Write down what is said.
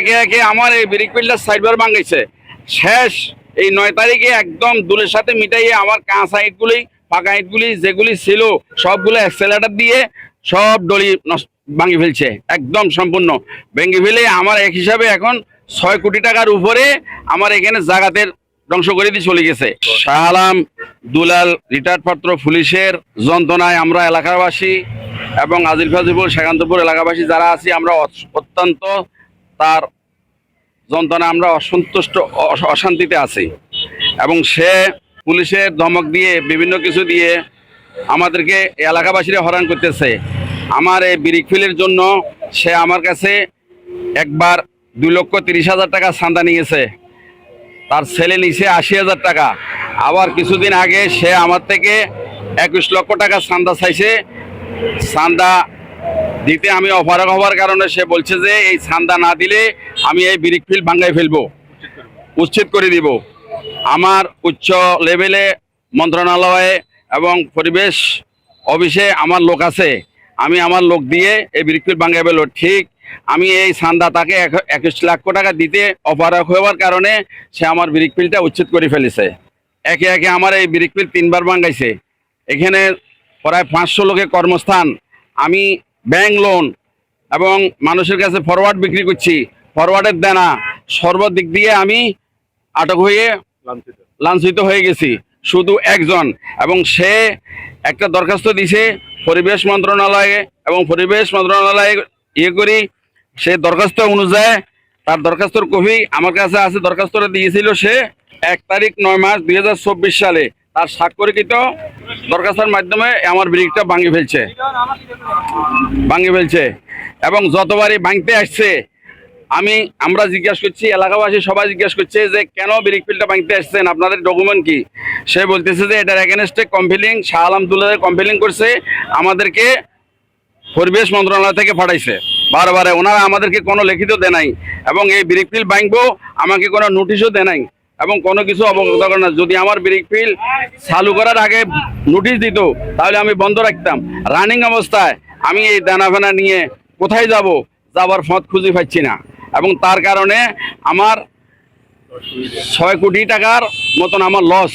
একে একে আমার এই ব্রিক পিলটা সাইডবার ভাঙাইছে। শেষ এই 9 তারিখে একদম দুলের সাথে মিটাইয়ে আমার কাঁচা ইটগুলি ফাঁকা ইটগুলি যেগুলি ছিল সবগুলো অ্যাক্সেলেটার দিয়ে সব ডলি ভাঙি ফেলছে, একদম সম্পূর্ণ ভেঙে ফেলে আমার এক হিসাবে এখন 6 কোটি টাকার উপরে আমার এখানে জাগাতের ধ্বংস করে দিয়ে চলে গেছে। শাহ আলম দুলাল রিটায়ার্ড পাত্র পুলিশের যন্ত্রণায় আমরা এলাকাবাসী এবং আজিল ফাজিপুর সেকান্তপুর এলাকাবাসী যারা আছি আমরা অত্যন্ত তার যন্ত্রণায় আমরা অসন্তুষ্ট অশান্তিতে আছি। এবং সে পুলিশের ধমক দিয়ে বিভিন্ন কিছু দিয়ে আমাদেরকে এলাকাবাসীরা হয়রান করতেছে। আমার এই ব্রিক ফিলের জন্য সে আমার কাছে একবার 2,30,000 টাকা চাঁদা নিয়েছে, তার ছেলে নিয়েছে 80,000 টাকা। আবার কিছুদিন আগে সে আমার থেকে 21 লক্ষ টাকা চাঁদা চাইছে। চাঁদা দিতে আমি অপারগ হওয়ার কারণে সে বলছে যে এই চাঁদা না দিলে আমি এই ব্রিক ফিল ভাঙাই ফেলবো, উচ্ছেদ করে দিব। আমার উচ্চ লেভেলে মন্ত্রণালয়ে এবং পরিবেশ অফিসে আমার লোক আছে, আমি আমার লোক দিয়ে এই ব্রিক ফিল ভাঙাই ফেলবো। ঠিক আমি এই চাঁদা তাকে 21 লক্ষ টাকা দিতে অপারগ হওয়ার কারণে সে আমার ব্রিক ফিলটা উচ্ছেদ করে ফেলেছে। একে একে আমার এই ব্রিক ফিল 3বার ভাঙাইছে। এখানে প্রায় 500 লোকের কর্মস্থান, আমি ব্যাংক লোন এবং মানুষের কাছে ফরওয়ার্ড বিক্রি করছি, ফরওয়ার্ডের দেনা সর্বদিক দিয়ে আমি আটক হয়ে লাঞ্ছিত হয়ে গেছি। শুধু একজন, এবং সে একটা দরখাস্ত দিছে পরিবেশ মন্ত্রণালয়ে, এবং পরিবেশ মন্ত্রণালয়ে করি সে দরখাস্ত অনুযায়ী তার দরখাস্তর কপি আমার কাছে আছে। দরখাস্তটা দিয়েছিল সে 1 তারিখ 9 মাস 2024 সালে। তার স্বাক্ষরিত দরখাস্তের মাধ্যমে আমার ব্রিকটা ভাঙে ফেলছে এবং যতবারই ভাঙতে আসছে আমরা জিজ্ঞাসা করছি, এলাকাবাসী সবাই জিজ্ঞাসা করছে যে কেন ব্রিক ফিলটা ভাঙতে আসছেন, আপনাদের ডকুমেন্ট কি? সে বলতেছে যে এটার এগেনস্টে কমপ্লেইন শাহ আলম দুলাল কমপ্লেইন করছে, আমাদেরকে পরিবেশ মন্ত্রণালয় থেকে পাঠাইছে বারবার। ওনারা আমাদেরকে কোনো লিখিত দেয় নাই এবং এই ব্রিক ফিল ভাঙবো আমাকে কোনো নোটিশও দেয় নাই এবং কোনো কিছু অবগত করে না। যদি আমার ব্রিক ফিল চালু করার আগে নোটিশ দিত তাহলে আমি বন্ধ রাখতাম। রানিং অবস্থায় আমি এই দানা ফেনা নিয়ে কোথায় যাবার পথ খুঁজে পাচ্ছি না, এবং তার কারণে আমার 6 কোটি টাকার মতন আমার লস।